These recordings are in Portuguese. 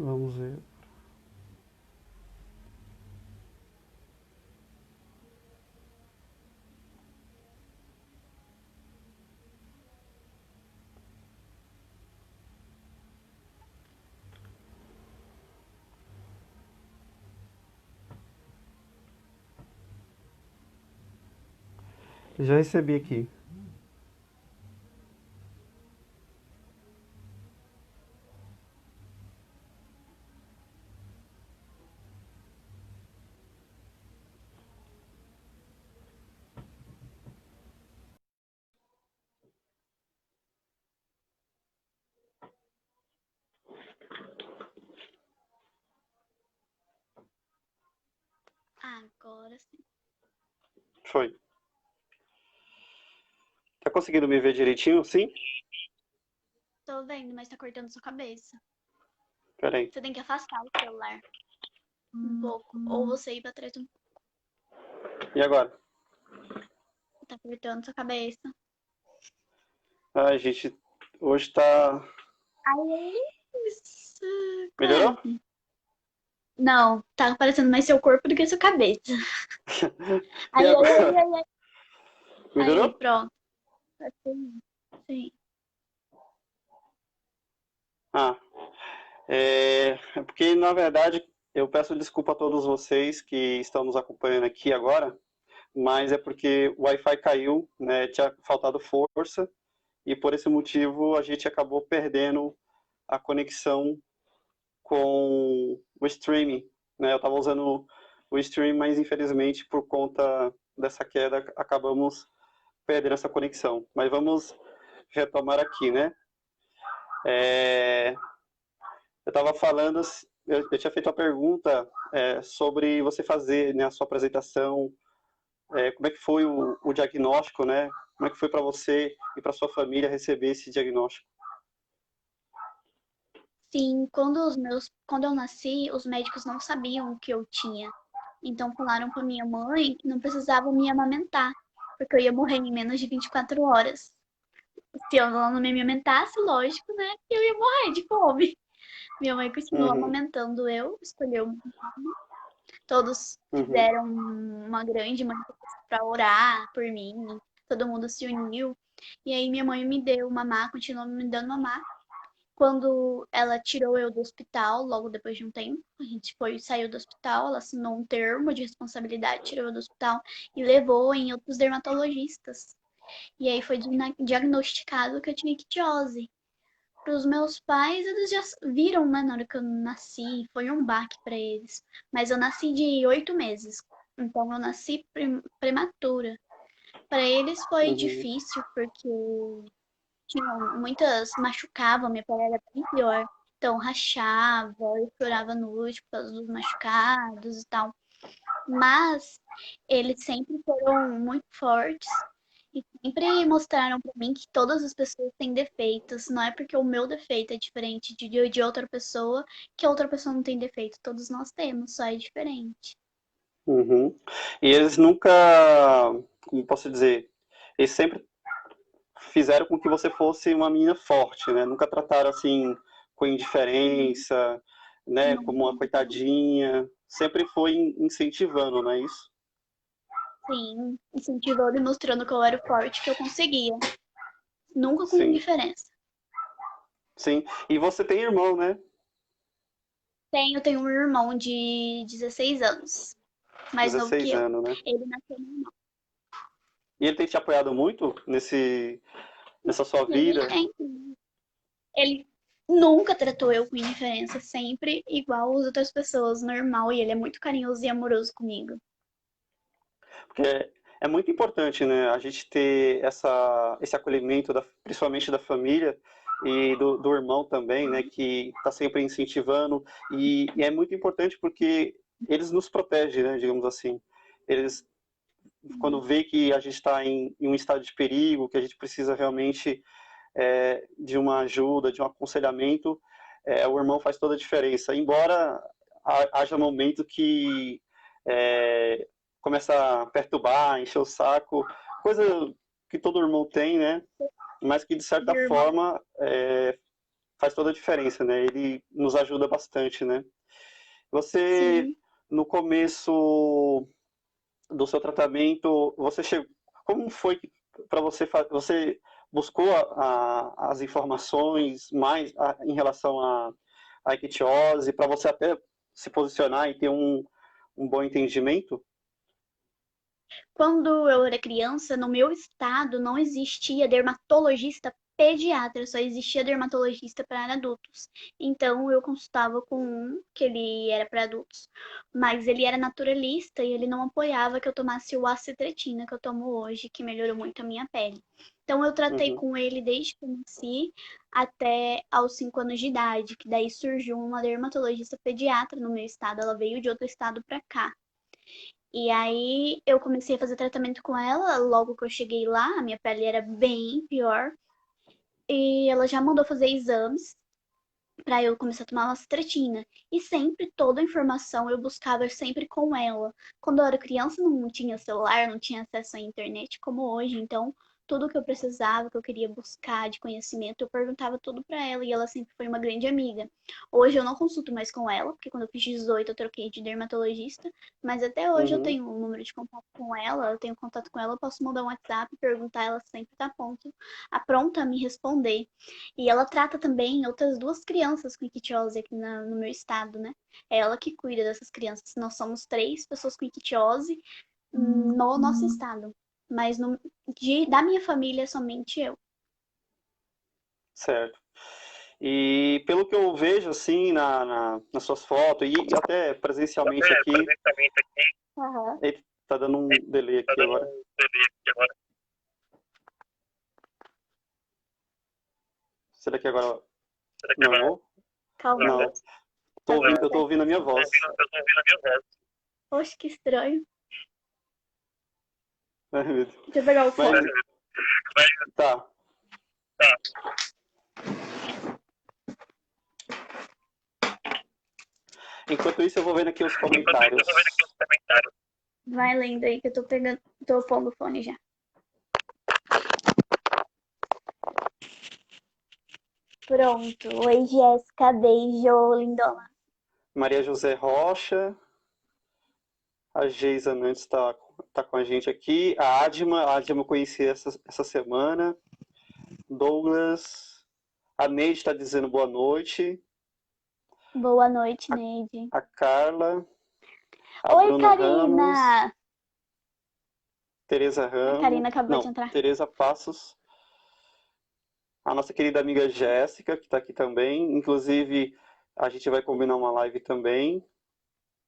Vamos ver. Já recebi aqui. Agora sim. Foi. Tá conseguindo me ver direitinho? Sim? Tô vendo, mas tá cortando sua cabeça. Pera aí. Você tem que afastar o celular um pouco. Ou você ir pra trás um E agora? pouco. Tá cortando sua cabeça. Ai, gente, hoje tá. Ai, isso. Melhorou? Quase. Não, tá parecendo mais seu corpo do que sua cabeça. E Ai, ai, ai, agora? ai, ai. Aí, Melhorou? pronto. Assim, sim. Ah, é porque na verdade eu peço desculpa a todos vocês que estão nos acompanhando aqui agora, mas é porque o Wi-Fi caiu, né? Tinha faltado força e por esse motivo a gente acabou perdendo a conexão com o streaming, né? Eu estava usando o streaming, mas infelizmente por conta dessa queda acabamos perdendo essa conexão. Mas vamos retomar aqui, né? É, eu estava falando, eu tinha feito a pergunta sobre você fazer, né, a sua apresentação, como é que foi o diagnóstico, né? Como é que foi para você e para sua família receber esse diagnóstico? Sim, quando eu nasci, os médicos não sabiam o que eu tinha. Então falaram pra minha mãe que não precisavam me amamentar, porque eu ia morrer em menos de 24 horas. Se eu não me amamentasse, lógico, né, que eu ia morrer de fome. Minha mãe continuou Uhum, amamentando eu, escolheu. Todos uhum, fizeram uma grande manifestação para orar por mim. Todo mundo se uniu. E aí minha mãe me deu mamar, continuou me dando mamar. Quando ela tirou eu do hospital, logo depois de um tempo, a gente saiu do hospital, ela assinou um termo de responsabilidade, tirou eu do hospital e levou em outros dermatologistas. E aí foi diagnosticado que eu tinha ictiose. Para os meus pais, eles já viram, né, na hora que eu nasci, foi um baque para eles. Mas eu nasci de 8 meses, então eu nasci prematura. Para eles foi uhum, difícil, porque muitas machucavam, minha pele era bem pior. Então rachava, eu chorava à noite por causa dos machucados e tal. Mas eles sempre foram muito fortes e sempre mostraram pra mim que todas as pessoas têm defeitos. Não é porque o meu defeito é diferente de outra pessoa que a outra pessoa não tem defeito. Todos nós temos, só é diferente. uhum. E eles nunca, como posso dizer, eles sempre fizeram com que você fosse uma menina forte, né? Nunca trataram assim com indiferença, né? Não, Como uma coitadinha. Sempre foi incentivando, não é isso? sim, incentivando e mostrando que eu era forte, que eu conseguia. Nunca com Sim, indiferença. sim. E você tem irmão, né? Tenho um irmão de 16 anos, mais novo que 16 eu. anos, né? Ele nasceu normal. E ele tem te apoiado muito nessa sua Ele vida? é incrível. Ele nunca tratou eu com indiferença, sempre igual as outras pessoas, normal, e ele é muito carinhoso e amoroso comigo. Porque é muito importante, né? A gente ter esse acolhimento, principalmente da família e do irmão também, né? Que está sempre incentivando. E é muito importante porque eles nos protegem, né? Digamos assim. Eles, quando vê que a gente está em um estado de perigo, que a gente precisa realmente de uma ajuda, de um aconselhamento, o irmão faz toda a diferença. Embora haja momento que é, começa a perturbar, encher o saco, coisa que todo irmão tem, né? Mas que de De certa irmão, forma faz toda a diferença, né? Ele nos ajuda bastante, né? Você, Sim. no começo do seu tratamento, você chegou, como foi para você, você buscou as informações mais em relação à ictiose, para você até se posicionar e ter um bom entendimento? Quando eu era criança, no meu estado não existia dermatologista pediatra, só existia dermatologista para adultos. Então eu consultava com um que ele era para adultos, mas ele era naturalista e ele não apoiava que eu tomasse o acetretina que eu tomo hoje, que melhorou muito a minha pele. Então eu tratei Uhum, com ele desde que eu nasci até aos 5 anos de idade, que daí surgiu uma dermatologista pediatra no meu estado, ela veio de outro estado para cá. E aí eu comecei a fazer tratamento com ela. Logo que eu cheguei lá, a minha pele era bem pior. E ela já mandou fazer exames para eu começar a tomar lacetina. E sempre toda a informação eu buscava sempre com ela. Quando eu era criança não tinha celular, não tinha acesso à internet como hoje, então tudo que eu precisava, que eu queria buscar de conhecimento, eu perguntava tudo para ela e ela sempre foi uma grande amiga. Hoje eu não consulto mais com ela, porque quando eu fiz 18 eu troquei de dermatologista, mas até hoje eu uhum. tenho um número de contato com ela, eu tenho contato com ela, eu posso mandar um WhatsApp, perguntar, ela sempre tá pronta a me responder. E ela trata também outras duas crianças com ictiose aqui no meu estado, né? É ela que cuida dessas crianças. Nós somos 3 pessoas com ictiose no nosso estado. Mas da minha família, somente eu. Certo. E pelo que eu vejo, assim, nas suas fotos e até presencialmente aqui, Aham. ele tá dando um delay aqui agora. Será que agora não vou? Calma aí. Não. Tá tudo Eu tô certo. ouvindo a minha voz. Poxa, que estranho. Ai, meu Deus. Deixa eu pegar o Mas, fone. tá. Enquanto isso, eu vou vendo aqui os comentários. Vai lendo aí que eu tô pegando. Tô pondo o fone já. Pronto. Oi, Jéssica. Beijo, lindona. Maria José Rocha, a Geisa Nantes tá com a gente aqui. A Adma eu conheci essa semana. Douglas, a Neide está dizendo boa noite. Boa noite, Neide. A Carla, a Oi, Bruna Ramos, Karina. Tereza A Ramos, Karina acabou de não, entrar. Tereza Passos, a nossa querida amiga Jéssica, que está aqui também. Inclusive, a gente vai combinar uma live também,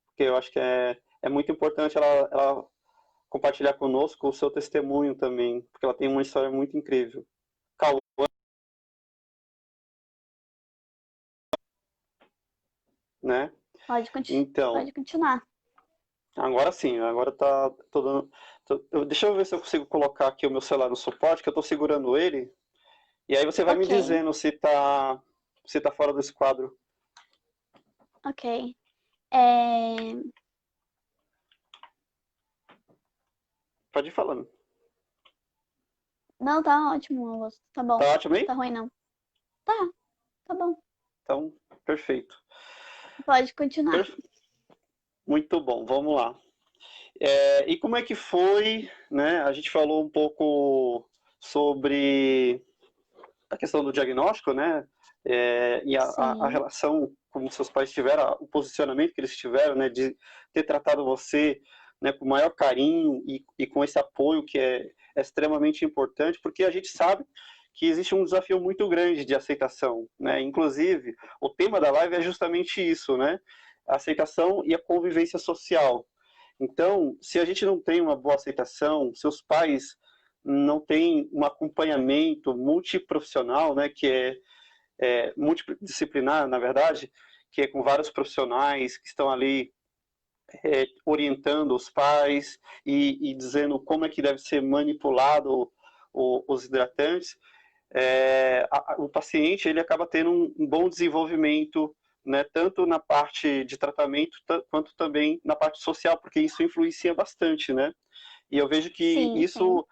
porque eu acho que é muito importante ela compartilhar conosco o seu testemunho também, porque ela tem uma história muito incrível. Cauã, né? Então, Pode continuar. agora sim, agora tá todo. Deixa eu ver se eu consigo colocar aqui o meu celular no suporte, que eu estou segurando ele. E aí você vai me Ok, dizendo se tá fora desse quadro. ok. É... Pode ir falando. Não, tá ótimo, Augusto. Tá bom. Tá ótimo aí? Tá ruim, não. Tá, tá bom. Então, perfeito. Pode continuar. Per- Muito bom, vamos lá. E como é que foi, né? A gente falou um pouco sobre a questão do diagnóstico, né? E a Sim, relação como seus pais tiveram, o posicionamento que eles tiveram, né? De ter tratado você, né, com o maior carinho e com esse apoio que é extremamente importante, porque a gente sabe que existe um desafio muito grande de aceitação, né? Inclusive, o tema da live é justamente isso, né? A aceitação e a convivência social. Então, se a gente não tem uma boa aceitação, seus pais não têm um acompanhamento multiprofissional, né, que é multidisciplinar, na verdade, que é com vários profissionais que estão ali orientando os pais e dizendo como é que deve ser manipulado os hidratantes, o paciente ele acaba tendo um bom desenvolvimento, né, tanto na parte de tratamento quanto também na parte social, porque isso influencia bastante, né? E eu vejo que sim, sim. isso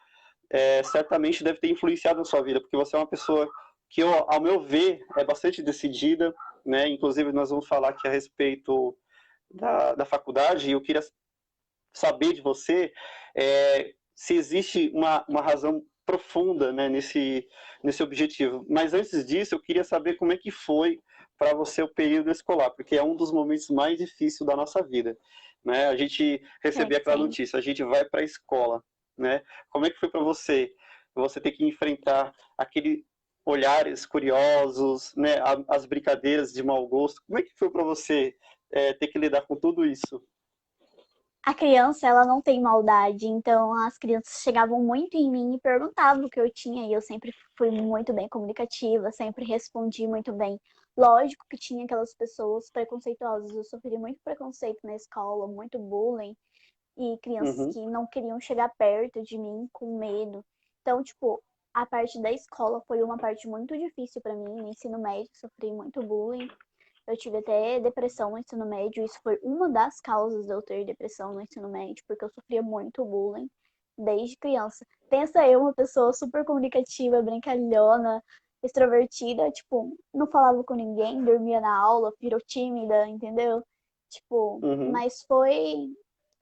certamente deve ter influenciado na sua vida, porque você é uma pessoa que, ao meu ver, é bastante decidida, né? Inclusive, nós vamos falar aqui a respeito da faculdade, e eu queria saber de você se existe uma razão profunda, né, nesse objetivo. Mas antes disso, eu queria saber como é que foi para você o período escolar, porque é um dos momentos mais difíceis da nossa vida. Né? A gente receber aquela Sim. notícia, a gente vai para a escola. Né? Como é que foi para você? Você ter que enfrentar aquele olhares curiosos, né, as brincadeiras de mau gosto. Como é que foi para você ter que lidar com tudo isso? A criança, ela não tem maldade, então as crianças chegavam muito em mim e perguntavam o que eu tinha, e eu sempre fui muito bem comunicativa, sempre respondi muito bem. Lógico que tinha aquelas pessoas preconceituosas, eu sofri muito preconceito na escola, muito bullying, e crianças Uhum. que não queriam chegar perto de mim com medo. Então, tipo, a parte da escola foi uma parte muito difícil para mim, no ensino médio, sofri muito bullying. Eu tive até depressão no ensino médio. Isso foi uma das causas de eu ter depressão no ensino médio, porque eu sofria muito bullying desde criança. Pensa eu, uma pessoa super comunicativa, brincalhona, extrovertida, tipo, não falava com ninguém, dormia na aula, virou tímida, entendeu? Tipo, Uhum. mas foi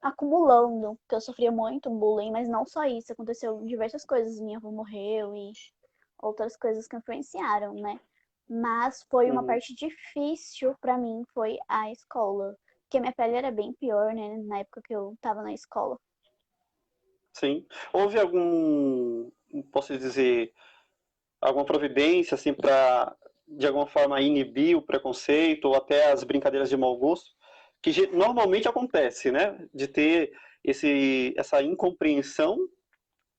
acumulando, porque eu sofria muito bullying, mas não só isso, aconteceu diversas coisas. Minha avó morreu e outras coisas que influenciaram, né? Mas foi uma Uhum. parte difícil pra mim, foi a escola. Porque minha pele era bem pior, né? Na época que eu tava na escola. Sim. Houve algum, posso dizer, alguma providência assim para de alguma forma inibir o preconceito ou até as brincadeiras de mau gosto, que normalmente acontece, né? De ter essa incompreensão,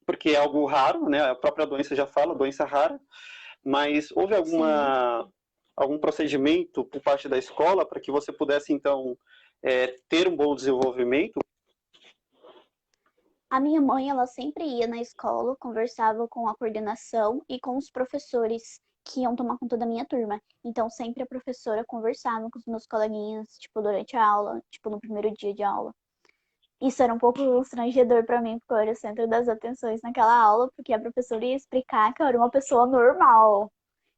porque é algo raro, né? A própria doença já fala, doença rara, mas houve Sim. algum procedimento por parte da escola para que você pudesse então ter um bom desenvolvimento? A minha mãe, ela sempre ia na escola, conversava com a coordenação e com os professores que iam tomar conta da minha turma. Então, sempre a professora conversava com os meus coleguinhas, tipo, durante a aula, tipo, no primeiro dia de aula. Isso era um pouco constrangedor pra mim, porque eu era o centro das atenções naquela aula, porque a professora ia explicar que eu era uma pessoa normal.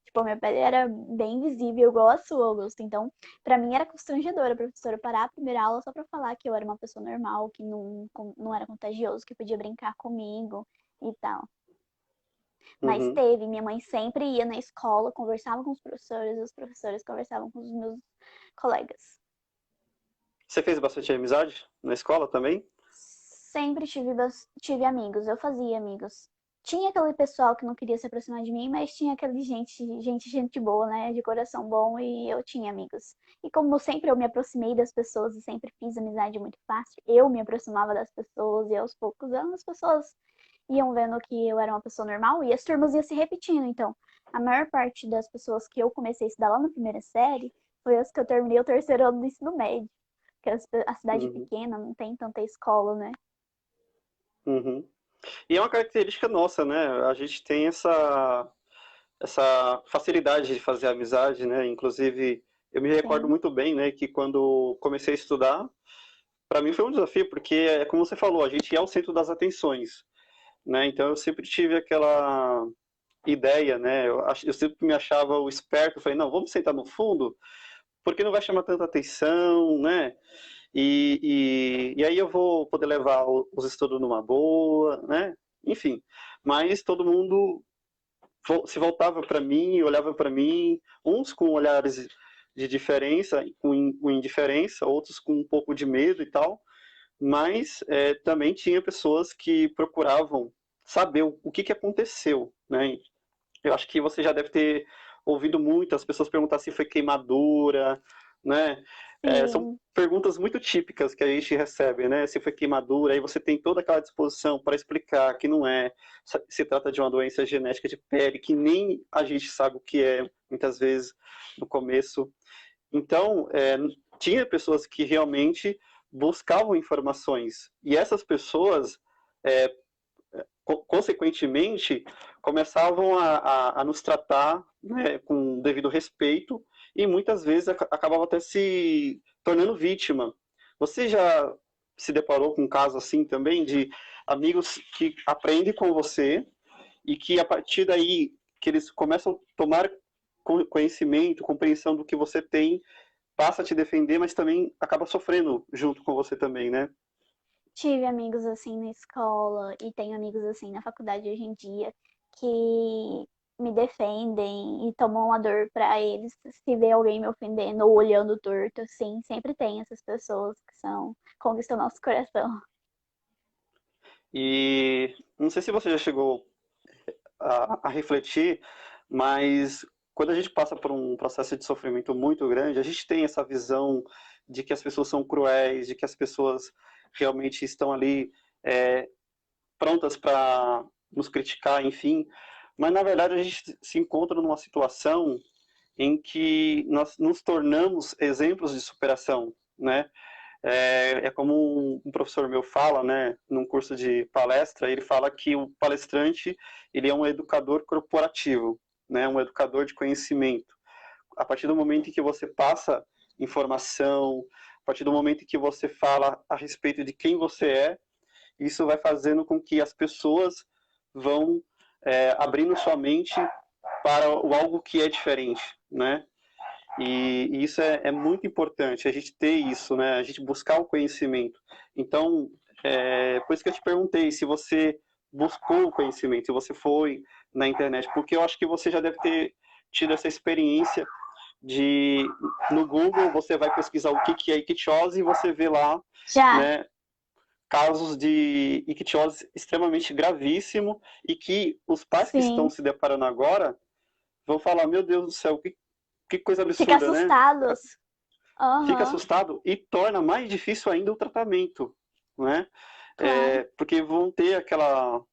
Tipo, a minha pele era bem visível, igual a sua, Augusto. Então, pra mim era constrangedor a professora parar a primeira aula só pra falar que eu era uma pessoa normal, que não era contagioso, que podia brincar comigo e tal. Mas Uhum. teve, minha mãe sempre ia na escola, conversava com os professores conversavam com os meus colegas. Você fez bastante amizade na escola também? Sempre tive amigos, eu fazia amigos. Tinha aquele pessoal que não queria se aproximar de mim, mas tinha aquele gente boa, né? De coração bom, e eu tinha amigos. E como sempre eu me aproximei das pessoas e sempre fiz amizade muito fácil, eu me aproximava das pessoas e aos poucos as pessoas iam vendo que eu era uma pessoa normal e as turmas iam se repetindo. Então, a maior parte das pessoas que eu comecei a estudar lá na primeira série foi as que eu terminei o terceiro ano do ensino médio. Porque a cidade é Uhum. pequena, não tem tanta escola, né? Uhum. E é uma característica nossa, né? A gente tem essa facilidade de fazer amizade, né? Inclusive, eu me recordo Sim. muito bem, né, que quando comecei a estudar, para mim foi um desafio, porque é como você falou, a gente é o centro das atenções, né? Então eu sempre tive aquela ideia, né? Eu sempre me achava o esperto, falei, não, vamos sentar no fundo, porque não vai chamar tanta atenção, né? E aí eu vou poder levar os estudos numa boa, né? Enfim, mas todo mundo se voltava para mim, olhava para mim, uns com olhares de diferença, com indiferença, outros com um pouco de medo e tal, mas também tinha pessoas que procuravam saber o que, que aconteceu, né? Eu acho que você já deve ter ouvido muito as pessoas perguntar se foi queimadura, né? São Sim, perguntas muito típicas que a gente recebe, né? Se foi queimadura, aí você tem toda aquela disposição para explicar que não é, se trata de uma doença genética de pele, que nem a gente sabe o que é, muitas vezes, no começo. Então, tinha pessoas que realmente buscavam informações, e essas pessoas é, consequentemente, começavam a nos tratar, né, com devido respeito e muitas vezes acabava até se tornando vítima. Você já se deparou com um caso assim também de amigos que aprendem com você e que a partir daí que eles começam a tomar conhecimento, compreensão do que você tem, passa a te defender, mas também acaba sofrendo junto com você também, né? Tive amigos assim na escola e tenho amigos assim na faculdade hoje em dia que me defendem e tomam uma dor pra eles se vê alguém me ofendendo ou olhando torto, assim, sempre tem essas pessoas que são conquistam nosso coração. E não sei se você já chegou a refletir, mas quando a gente passa por um processo de sofrimento muito grande, a gente tem essa visão de que as pessoas são cruéis, de que as pessoas realmente estão ali é, prontas para nos criticar, enfim. Mas na verdade a gente se encontra numa situação em que nós nos tornamos exemplos de superação, né? É como um professor meu fala, né, num curso de palestra, ele fala que o palestrante ele é um educador corporativo, né, um educador de conhecimento. A partir do momento em que você passa informação, a partir do momento em que você fala a respeito de quem você é, isso vai fazendo com que as pessoas vão abrindo sua mente para o algo que é diferente, né? E isso é muito importante, a gente ter isso, né? A gente buscar o conhecimento. Então, por isso que eu te perguntei se você buscou o conhecimento, se você foi na internet, porque eu acho que você já deve ter tido essa experiência de, no Google, você vai pesquisar o que é ictiose e você vê lá, Já, né, casos de ictiose extremamente gravíssimo e que os pais que estão sim, se deparando agora vão falar, meu Deus do céu, que coisa fica absurda, né? assustados. Fica Aham, assustado e torna mais difícil ainda o tratamento, né? claro. Porque vão ter aquela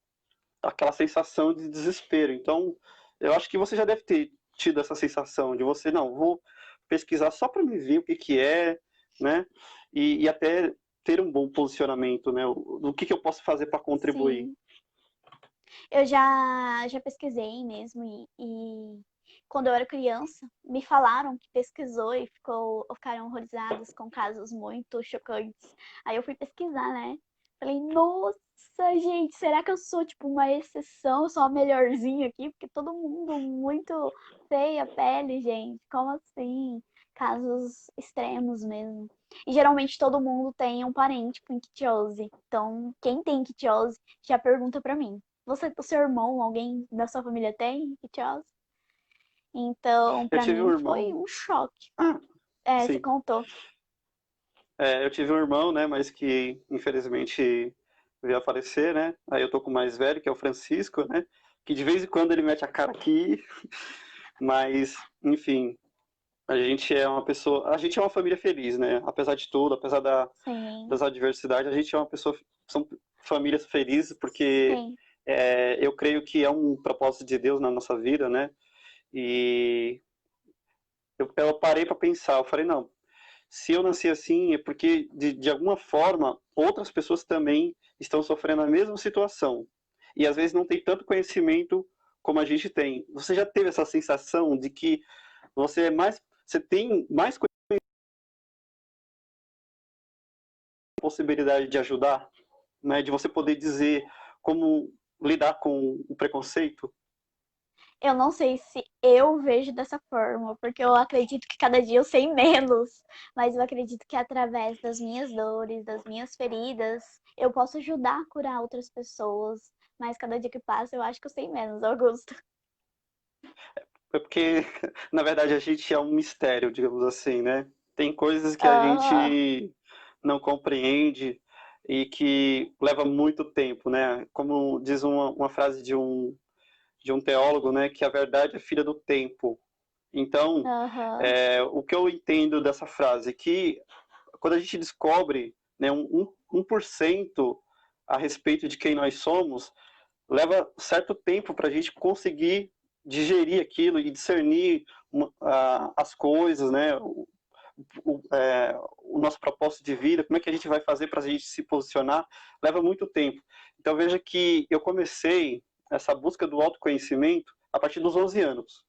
sensação de desespero. Então, eu acho que você já deve ter tido essa sensação de você, não, vou pesquisar só para me ver o que é, né? E até ter um bom posicionamento, né? Do que eu posso fazer para contribuir. Sim. Eu já pesquisei mesmo e quando eu era criança, me falaram que pesquisou e ficaram horrorizados com casos muito chocantes. Aí eu fui pesquisar, né? Falei, nossa, gente, será que eu sou tipo uma exceção? Eu sou a melhorzinha aqui? Porque todo mundo muito feia a pele, gente. Como assim? Casos extremos mesmo. E geralmente todo mundo tem um parente com ictiose. Então, quem tem ictiose já pergunta pra mim. O seu irmão, alguém da sua família tem ictiose? Então, Eu pra tive um mim foi irmão, um choque. ah, É, você sim, contou. eu tive um irmão, né? Mas que infelizmente veio a falecer, né? Aí eu tô com o mais velho, que é o Francisco, né? Que de vez em quando ele mete a cara aqui, mas enfim, a gente é uma família feliz, né? Apesar de tudo, apesar Sim, das adversidades, a gente é uma pessoa, são famílias felizes porque sim. eu creio que é um propósito de Deus na nossa vida, né? E eu parei para pensar, eu falei, não, se eu nasci assim é porque de alguma forma outras pessoas também estão sofrendo a mesma situação e às vezes não tem tanto conhecimento como a gente tem. Você já teve essa sensação de que você tem mais possibilidade de ajudar, né? De você poder dizer como lidar com o preconceito? Eu não sei se eu vejo dessa forma, porque eu acredito que cada dia eu sei menos, mas eu acredito que através das minhas dores, das minhas feridas, eu posso ajudar a curar outras pessoas. Mas cada dia que passa, eu acho que eu sei menos, Augusto. É porque, na verdade, a gente é um mistério, digamos assim, né? Tem coisas que a Aham, gente não compreende e que leva muito tempo, né? Como diz uma frase de um teólogo, né? Que a verdade é filha do tempo. Então, aham. o que eu entendo dessa frase? Que quando a gente descobre, né, 1% a respeito de quem nós somos, leva certo tempo para a gente conseguir digerir aquilo e discernir as coisas, né? O nosso propósito de vida, como é que a gente vai fazer para a gente se posicionar, leva muito tempo. Então veja que eu comecei essa busca do autoconhecimento a partir dos 11 anos,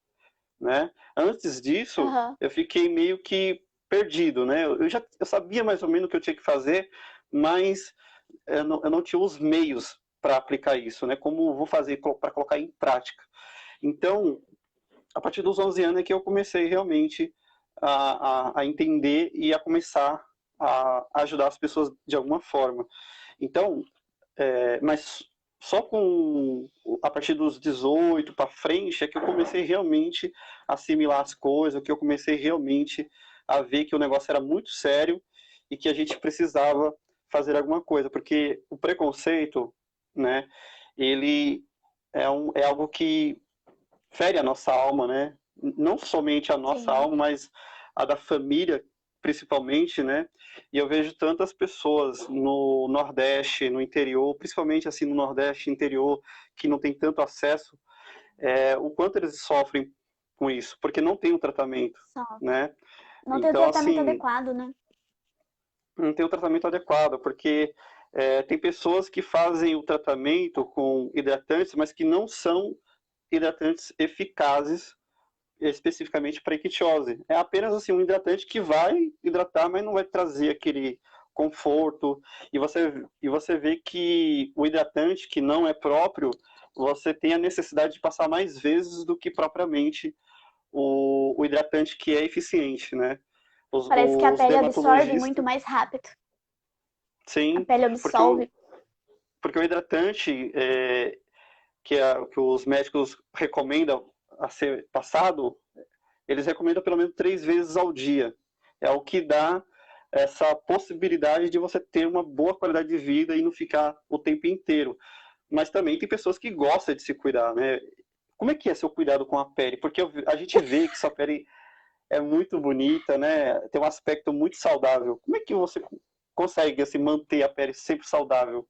né? Antes disso, Aham. eu fiquei meio que perdido, né? Eu sabia mais ou menos o que eu tinha que fazer, mas eu não tinha os meios para aplicar isso, né? Como vou fazer para colocar em prática? Então, a partir dos 11 anos é que eu comecei realmente a entender e a começar a ajudar as pessoas de alguma forma. Então, mas só a partir dos 18 para frente é que eu comecei realmente a assimilar as coisas, que eu comecei realmente a ver que o negócio era muito sério e que a gente precisava fazer alguma coisa, porque o preconceito, né, ele é algo que fere a nossa alma, né? Não somente a nossa Sim, alma, mas a da família, principalmente, né? E eu vejo tantas pessoas no Nordeste, no interior, principalmente assim no Nordeste interior, que não tem tanto acesso, o quanto eles sofrem com isso, porque não tem um tratamento, só. né? Não tem o Então, tratamento assim, adequado, né? não tem o tratamento adequado, porque tem pessoas que fazem o tratamento com hidratantes, mas que não são hidratantes eficazes especificamente para ictiose. É apenas assim um hidratante que vai hidratar, mas não vai trazer aquele conforto. E você vê que o hidratante que não é próprio, você tem a necessidade de passar mais vezes do que propriamente o hidratante que é eficiente, né? Parece que a Os pele absorve muito dermatologistas, mais rápido. A sim, pele porque absolve. porque o hidratante que os médicos recomendam a ser passado, eles recomendam pelo menos 3 vezes ao dia. É o que dá essa possibilidade de você ter uma boa qualidade de vida e não ficar o tempo inteiro. Mas também tem pessoas que gostam de se cuidar, né? Como é que é seu cuidado com a pele? Porque a gente vê que sua pele é muito bonita, né? Tem um aspecto muito saudável. Como é que você consegue assim, manter a pele sempre saudável?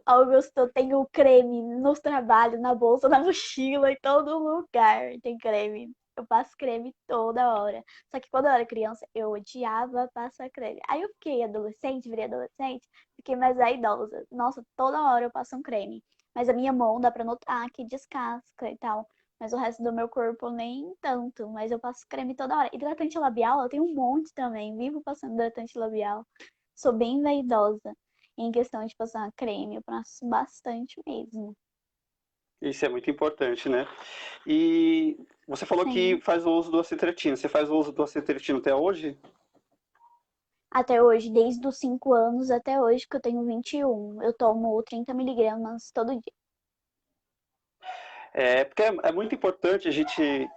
Augusto, eu tenho creme no trabalho, na bolsa, na mochila, em todo lugar tem creme. Eu passo creme toda hora. Só que quando eu era criança, eu odiava passar creme. Aí eu fiquei adolescente, virei adolescente, fiquei mais vaidosa. Nossa, toda hora eu passo um creme. Mas a minha mão dá pra notar que descasca e tal. Mas o resto do meu corpo nem tanto. Mas eu passo creme toda hora. Hidratante labial, eu tenho um monte também. Vivo passando hidratante labial. Sou bem vaidosa. Em questão de passar creme, eu passo bastante mesmo. Isso é muito importante, né? E você falou que Sim. faz o uso do acetretina. Você faz o uso do acetretina até hoje? Até hoje, desde os 5 anos até hoje, que eu tenho 21, eu tomo 30 miligramas todo dia. Porque é muito importante a gente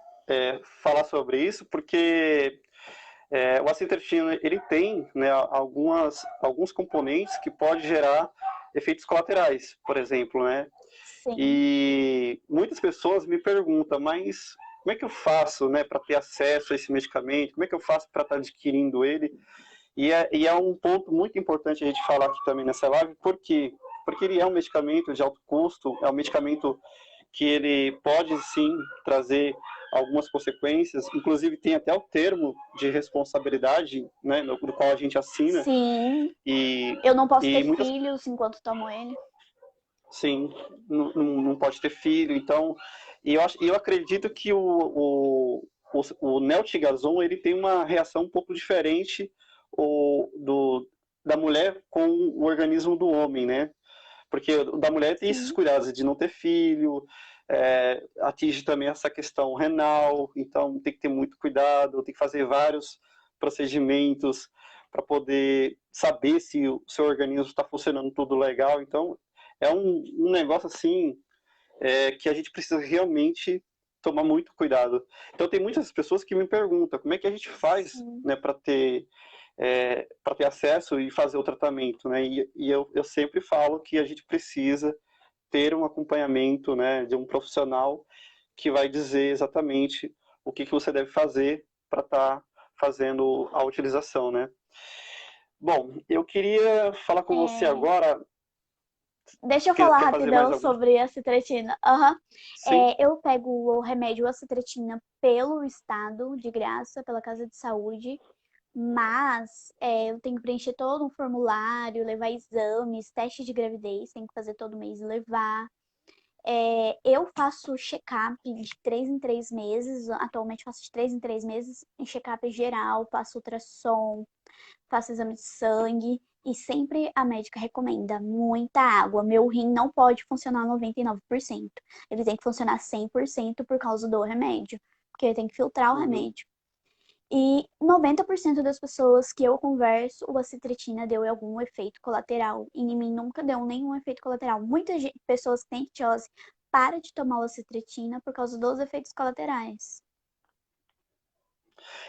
falar sobre isso, porque o acetretina ele tem, né, alguns componentes que podem gerar efeitos colaterais, por exemplo, né? Sim, E muitas pessoas me perguntam, mas como é que eu faço, né, para ter acesso a esse medicamento? Como é que eu faço para estar adquirindo ele? E é um ponto muito importante a gente falar aqui também nessa live, porque ele é um medicamento de alto custo, é um medicamento que ele pode sim trazer algumas consequências, inclusive tem até o termo de responsabilidade, né, no qual a gente assina, sim. e, Eu não posso ter e muitas, filhos enquanto tomo ele. sim, não pode ter filho, então, e eu acredito que o Neltigazon, ele tem uma reação um pouco diferente da mulher com o organismo do homem, né? Porque o da mulher tem esses Sim. cuidados de não ter filho, atinge também essa questão renal, então tem que ter muito cuidado, tem que fazer vários procedimentos para poder saber se o seu organismo está funcionando tudo legal. Então, é um negócio assim que a gente precisa realmente tomar muito cuidado. Então, tem muitas pessoas que me perguntam como é que a gente faz, Sim. né, para ter acesso e fazer o tratamento, né? E eu sempre falo que a gente precisa ter um acompanhamento, né, de um profissional que vai dizer exatamente o que você deve fazer para estar fazendo a utilização, né? Bom, eu queria falar com você É, agora. deixa eu Quer, falar quer fazer mais rapidão algum? sobre a citretina. Aham. Sim. Eu pego o remédio acitretina pelo estado, de graça, pela casa de saúde. Mas eu tenho que preencher todo um formulário, levar exames, teste de gravidez, tem que fazer todo mês e levar. Eu faço check-up de 3 em 3 meses, atualmente faço de 3 em 3 meses, em check-up geral, faço ultrassom, faço exame de sangue e sempre a médica recomenda muita água. Meu rim não pode funcionar 99%. Ele tem que funcionar 100% por causa do remédio, porque ele tem que filtrar o Uhum. remédio. E 90% das pessoas que eu converso, o acitromicina deu algum efeito colateral. E em mim nunca deu nenhum efeito colateral. Muitas pessoas que têm ictiose param de tomar o acitromicina por causa dos efeitos colaterais.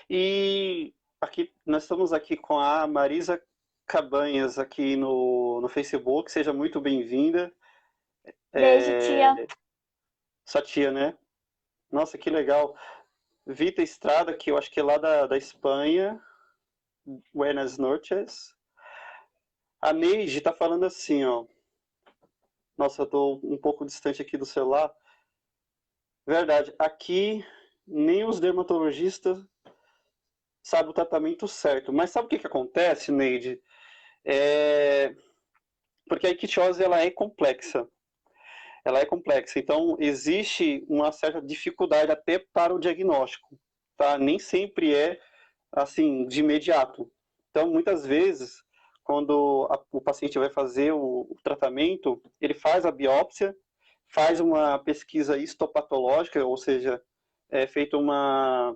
E aqui nós estamos aqui com a Marisa Cabanhas aqui no Facebook. Seja muito bem-vinda. Beijo, tia. Sua tia, né? Nossa, que legal. Vita Estrada, que eu acho que é lá da Espanha. Buenas noches. A Neide tá falando assim, ó. Nossa, eu tô um pouco distante aqui do celular. Verdade, aqui nem os dermatologistas sabem o tratamento certo. Mas sabe o que que acontece, Neide? É... Porque a ictiose ela é complexa. Ela é complexa, então existe uma certa dificuldade até para o diagnóstico, tá? Nem sempre é assim de imediato. Então, muitas vezes, quando o paciente vai fazer o tratamento, ele faz a biópsia, faz uma pesquisa histopatológica, ou seja, é feita uma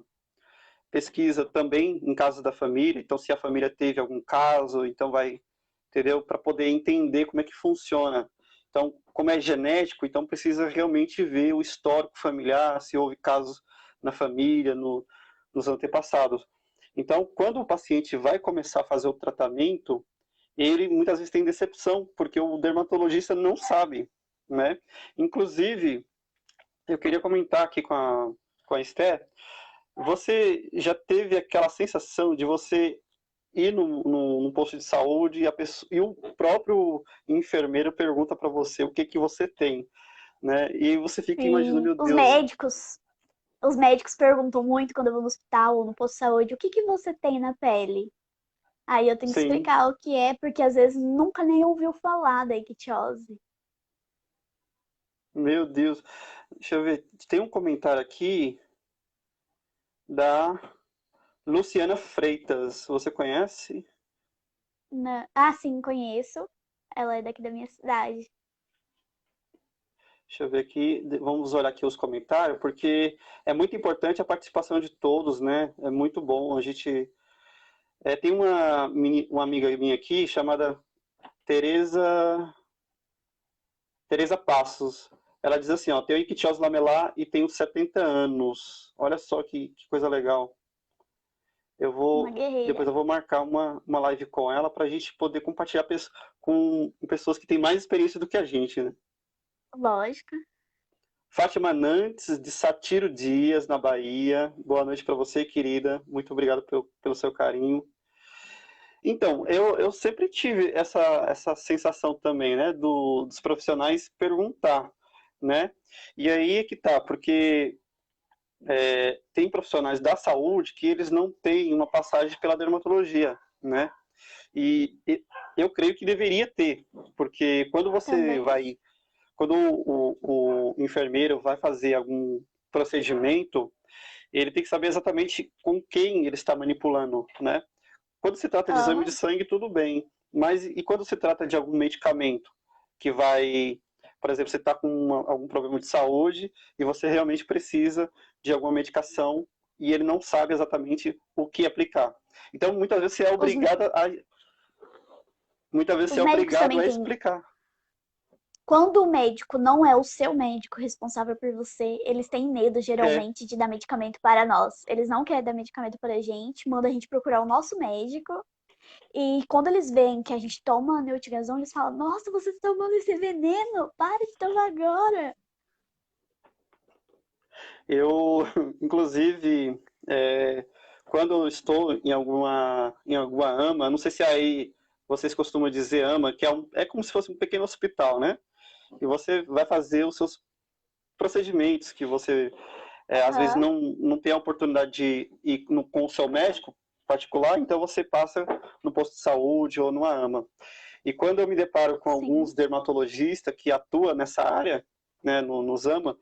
pesquisa também em casos da família, então se a família teve algum caso, então vai, entendeu? Para poder entender como é que funciona. Então, como é genético, então precisa realmente ver o histórico familiar, se houve casos na família, nos antepassados. Então, quando o paciente vai começar a fazer o tratamento, ele muitas vezes tem decepção, porque o dermatologista não sabe, né? Inclusive, eu queria comentar aqui com a Esther, você já teve aquela sensação de você ir no posto de saúde e, e o próprio enfermeiro pergunta para você o que que você tem, né? E você fica imaginando, Sim, meu os Deus, médicos, os médicos perguntam muito quando eu vou no hospital ou no posto de saúde, o que que você tem na pele? Aí eu tenho que sim, explicar o que é, porque às vezes nunca nem ouviu falar da ictiose. meu Deus. Deixa eu ver, tem um comentário aqui da Luciana Freitas. Você conhece? Ah, sim, conheço. Ela é daqui da minha cidade. Deixa eu ver aqui, vamos olhar aqui os comentários, porque é muito importante a participação de todos, né? É muito bom. A gente tem uma amiga minha aqui chamada Tereza Tereza Passos. Ela diz assim, ó, tenho ictiose lamelar e tenho 70 anos. Olha só que coisa legal. Uma Depois guerreira. eu vou marcar uma live com ela para a gente poder compartilhar com pessoas que têm mais experiência do que a gente, né? Lógico. Fátima Nantes, de Satiro Dias, na Bahia. Boa noite para você, querida. Muito obrigado pelo seu carinho. Então, eu sempre tive essa sensação também, né, dos profissionais perguntar, né? E aí é que tá, porque tem profissionais da saúde que eles não têm uma passagem pela dermatologia, né? E eu creio que deveria ter, porque Também acho. quando o enfermeiro vai fazer algum procedimento, ele tem que saber exatamente com quem ele está manipulando, né? Quando se trata de exame de Aham. sangue, tudo bem. Mas e quando se trata de algum medicamento que vai, por exemplo, você está com algum problema de saúde e você realmente precisa de alguma medicação e ele não sabe exatamente o que aplicar. Então, Os, muitas vezes você os é médicos obrigado também a têm. explicar. Quando o médico não é o seu médico responsável por você, eles têm medo, É, geralmente, de dar medicamento para nós. Eles não querem dar medicamento para a gente, mandam a gente procurar o nosso médico. E quando eles veem que a gente toma neutrogazão, eles falam: Nossa, você está tomando esse veneno? Para de tomar agora. eu, inclusive, quando eu estou em alguma AMA, não sei se aí vocês costumam dizer AMA, que é como se fosse um pequeno hospital, né? E você vai fazer os seus procedimentos, que você às vezes Aham, não tem a oportunidade de ir com o seu médico particular, então você passa no posto de saúde ou numa AMA. E quando eu me deparo com sim. alguns dermatologistas que atuam nessa área, né, no Zama,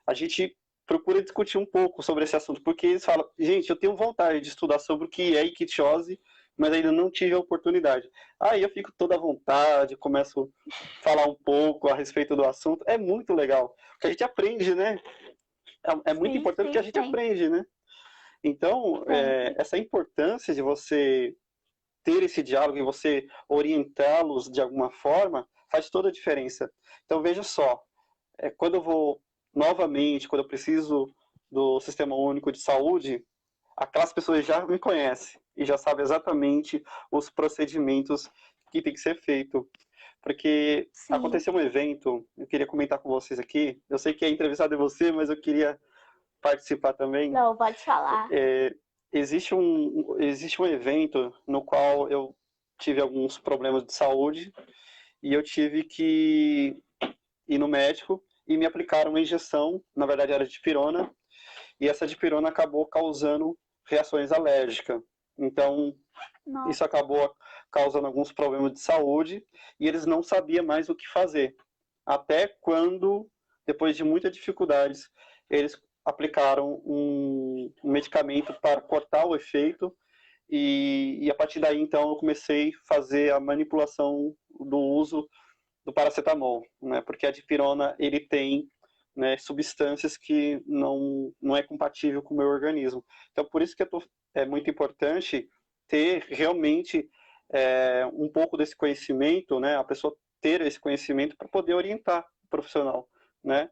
a gente procura discutir um pouco sobre esse assunto, porque eles falam, gente, eu tenho vontade de estudar sobre o que é ictiose, mas ainda não tive a oportunidade. Aí eu fico toda à vontade, começo a falar um pouco a respeito do assunto. É muito legal, porque a gente aprende, né? É muito Sim, importante que a sim, gente sempre, aprende, né? Então, sempre. essa importância de você ter esse diálogo e você orientá-los de alguma forma faz toda a diferença. Então, veja só, quando eu vou novamente, quando eu preciso do Sistema Único de Saúde, aquelas pessoas já me conhecem e já sabem exatamente os procedimentos que tem que ser feito. Porque Sim. aconteceu um evento, eu queria comentar com vocês aqui. Eu sei que é entrevistado é você, mas eu queria participar também. Não, pode falar. Existe um evento no qual eu tive alguns problemas de saúde e eu tive que ir no médico e me aplicaram uma injeção, na verdade era de dipirona, e essa dipirona acabou causando reações alérgicas. Então, isso Nossa, acabou causando alguns problemas de saúde e eles não sabiam mais o que fazer. Até quando, depois de muitas dificuldades, eles aplicaram um medicamento para cortar o efeito e a partir daí, então, eu comecei a fazer a manipulação do uso do paracetamol, né? Porque a dipirona, ele tem, né, substâncias que não é compatível com o meu organismo. Então, por isso que é muito importante ter realmente um pouco desse conhecimento, né? A pessoa ter esse conhecimento para poder orientar o profissional, né?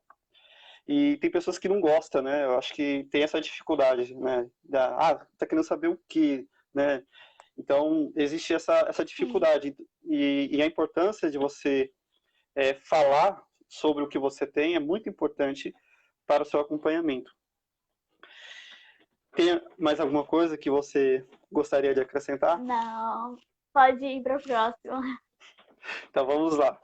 E tem pessoas que não gostam, né? Eu acho que tem essa dificuldade, né? Tá querendo saber o que, né? Então, existe essa sim. dificuldade. E a importância de você falar sobre o que você tem é muito importante para o seu acompanhamento. Tem mais alguma coisa que você gostaria de acrescentar? Não, pode ir para o próximo. Então vamos lá.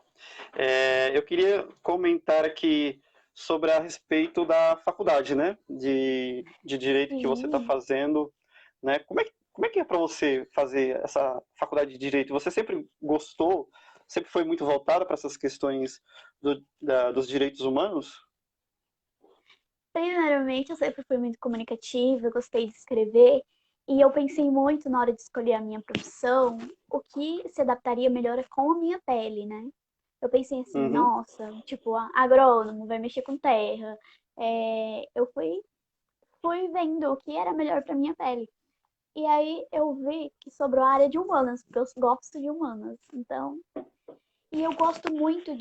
Eu queria comentar aqui sobre a respeito da faculdade, né? De direito que você está Sim. fazendo, né? Como é que é para você fazer essa faculdade de direito? Você sempre gostou? Sempre foi muito voltada para essas questões dos direitos humanos? Primeiramente, eu sempre fui muito comunicativa, eu gostei de escrever, e eu pensei muito na hora de escolher a minha profissão, o que se adaptaria melhor com a minha pele, né? Eu pensei assim, Uhum, nossa, tipo, agrônomo, vai mexer com terra. Eu fui vendo o que era melhor para minha pele. E aí eu vi que sobrou a área de humanas, porque eu gosto de humanas. Então, e eu gosto muito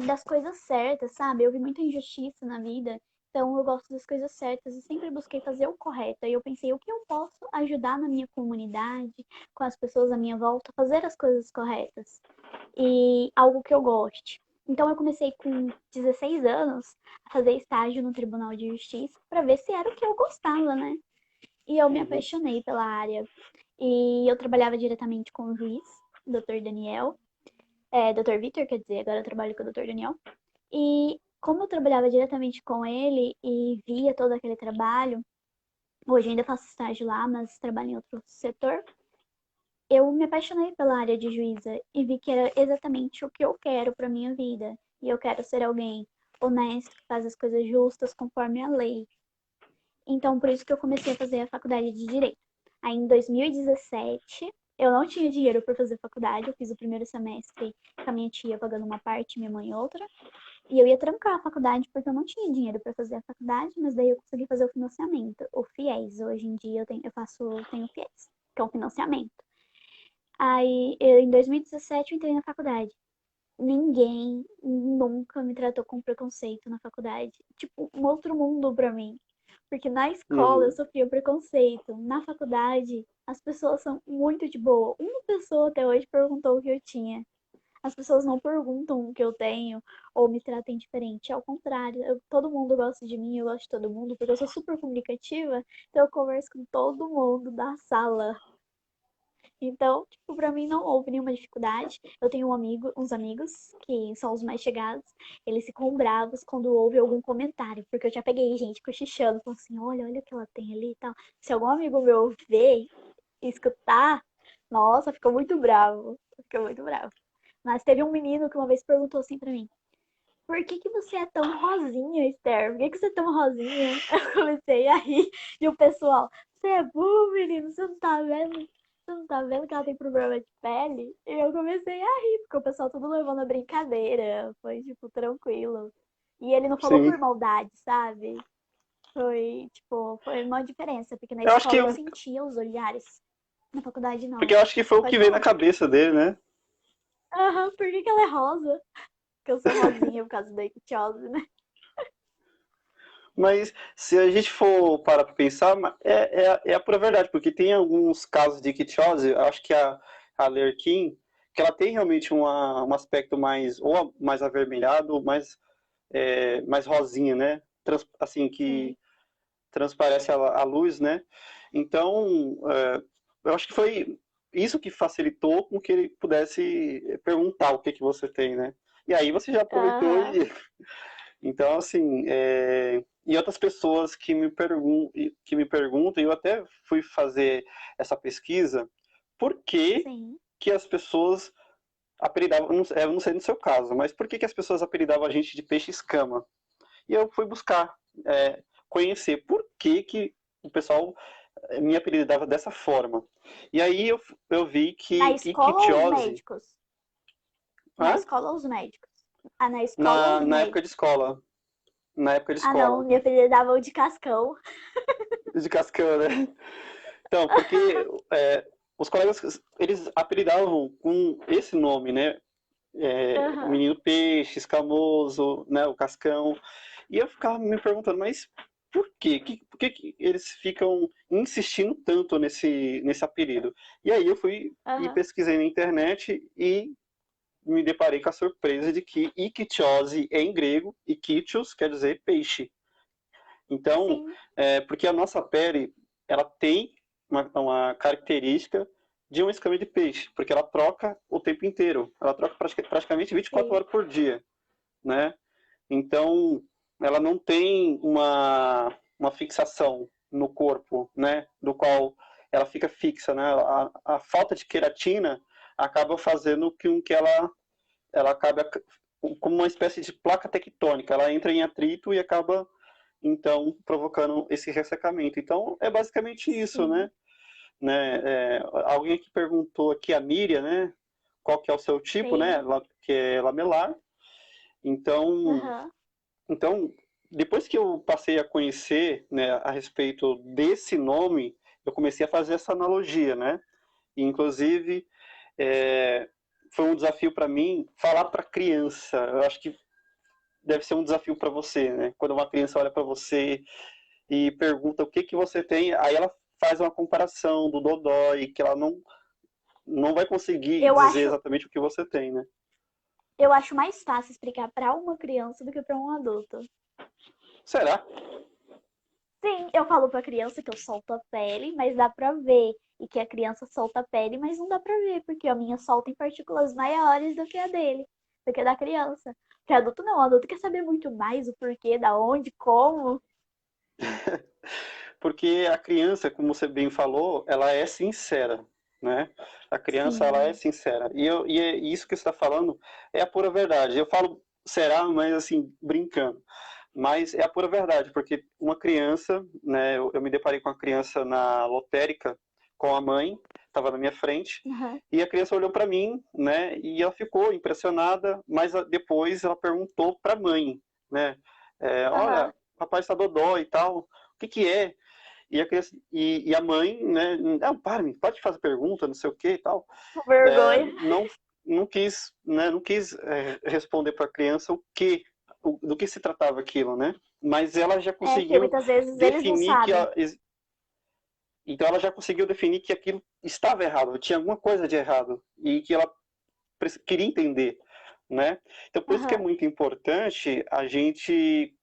das coisas certas, sabe? Eu vi muita injustiça na vida, então eu gosto das coisas certas e sempre busquei fazer o correto. Aí eu pensei, o que eu posso ajudar na minha comunidade, com as pessoas à minha volta, a fazer as coisas corretas e algo que eu goste. Então eu comecei com 16 anos a fazer estágio no Tribunal de Justiça para ver se era o que eu gostava, né? E eu me uhum. apaixonei pela área. E eu trabalhava diretamente com o juiz, Dr. Daniel, Dr. Vitor, quer dizer, agora eu trabalho com o Dr. Daniel. E como eu trabalhava diretamente com ele e via todo aquele trabalho, hoje ainda faço estágio lá, mas trabalho em outro setor, eu me apaixonei pela área de juíza e vi que era exatamente o que eu quero para minha vida. E eu quero ser alguém honesto, que faz as coisas justas conforme a lei. Então, por isso que eu comecei a fazer a faculdade de Direito. Aí, em 2017, eu não tinha dinheiro para fazer faculdade. Eu fiz o primeiro semestre com a minha tia pagando uma parte, minha mãe outra. E eu ia trancar a faculdade porque eu não tinha dinheiro para fazer a faculdade, mas daí eu consegui fazer o financiamento, o FIES. Hoje em dia tenho o FIES, que é um financiamento. Aí, em 2017, eu entrei na faculdade. Ninguém nunca me tratou com preconceito na faculdade. Tipo, um outro mundo pra mim. Porque na escola eu Uhum. sofria preconceito. Na faculdade, as pessoas são muito de boa. Uma pessoa até hoje perguntou o que eu tinha. As pessoas não perguntam o que eu tenho ou me tratem diferente. Ao contrário, todo mundo gosta de mim, eu gosto de todo mundo, porque eu sou super comunicativa, então eu converso com todo mundo da sala. Então, tipo, pra mim não houve nenhuma dificuldade. Eu tenho uns amigos que são os mais chegados, eles ficam bravos quando houve algum comentário, porque eu já peguei gente cochichando, falando assim, olha o que ela tem ali e tal. Se algum amigo meu ver e escutar, nossa, ficou muito bravo. Ficou muito bravo. Mas teve um menino que uma vez perguntou assim pra mim, por que que você é tão rosinha, Esther? Por que que você é tão rosinha? Eu comecei a rir. E o pessoal, você é burro, menino, você não tá vendo? Você não tá vendo que ela tem problema de pele? E eu comecei a rir, porque o pessoal tudo levando a brincadeira. Foi, tipo, tranquilo. E ele não falou por Sim. maldade, sabe? Foi, tipo, foi uma diferença, porque na Eu acho que, escola eu sentia os olhares. Na faculdade, porque não. eu acho que foi o que Pode veio na falar. cabeça dele, né? Aham, por que que ela é rosa? Porque eu sou rosinha por causa da ictiose, né? Mas se a gente for parar para pensar, é a pura verdade, porque tem alguns casos de ictiose, eu acho que a Lerquim, que ela tem realmente um aspecto mais, ou mais avermelhado, ou mais rosinha, né? Assim, Sim. que transparece a luz, né? Então, eu acho que foi isso que facilitou com que ele pudesse perguntar o que que você tem, né? E aí você já aproveitou Aham, e então, assim, e outras pessoas que me perguntam, eu até fui fazer essa pesquisa, por que sim. que as pessoas apelidavam, eu não sei no seu caso, mas por que que as pessoas apelidavam a gente de peixe escama? E eu fui buscar, conhecer por que que o pessoal me apelidava dessa forma. E aí eu vi Na que escola ou os ictiose, médicos? Na hã? escola ou os médicos? Ah, na escola ou os Na época de médicos? escola, na época de Ah, não, escola, me apelidavam de Cascão. de Cascão, né? Então, porque os colegas, eles apelidavam com esse nome, né? O Aham. menino peixe, escamoso, né? O cascão. E eu ficava me perguntando, mas por quê? Por que que eles ficam insistindo tanto nesse apelido? E aí eu fui e Aham. pesquisei na internet e me deparei com a surpresa de que ictiose é em grego e kytios quer dizer peixe. Então, Sim, porque a nossa pele, ela tem uma característica de uma escama de peixe, porque ela troca o tempo inteiro. Ela troca praticamente 24 sim, horas por dia, né? Então, ela não tem uma fixação no corpo, né? Do qual ela fica fixa, né? A falta de queratina acaba fazendo com que ela acabe como uma espécie de placa tectônica. Ela entra em atrito e acaba então provocando esse ressecamento. Então é basicamente isso, sim, alguém aqui perguntou aqui a Miriam, né? Qual que é o seu tipo, né? sim. Que é lamelar. Então, Aham. então depois que eu passei a conhecer, né, a respeito desse nome, eu comecei a fazer essa analogia, né? E, inclusive é, foi um desafio para mim falar para criança. Eu acho que deve ser um desafio para você, né? Quando uma criança olha para você e pergunta o que que você tem, aí ela faz uma comparação do Dodói, que ela não vai conseguir Eu dizer acho, exatamente o que você tem, né? eu acho mais fácil explicar para uma criança do que para um adulto. Será? Sim, eu falo pra criança que eu solto a pele, mas dá pra ver. E que a criança solta a pele, mas não dá pra ver, porque a minha solta em partículas maiores do que a dele, do que a da criança. Porque adulto não, adulto quer saber muito mais o porquê, da onde, como. Porque a criança, como você bem falou, ela é sincera, né? A criança, ela é Sim, sincera. E isso que você está falando é a pura verdade. Eu falo será, mas assim, brincando. Mas é a pura verdade, porque uma criança, né? Eu me deparei com a criança na lotérica, com a mãe, estava na minha frente, aham, e a criança olhou para mim, né? E ela ficou impressionada, mas depois ela perguntou para a mãe, né? Olha, aham. o rapaz está dodó e tal, o que que é? E a criança, e a mãe, né? Não, pode fazer pergunta, não sei o que e tal. Com É, vergonha. não quis, né? Não quis responder para a criança do que se tratava aquilo, né? Mas ela já É, porque conseguiu muitas vezes eles não definir sabem. então ela já conseguiu definir que aquilo estava errado, tinha alguma coisa de errado e que ela queria entender, né? Então por isso que é Aham. muito importante a gente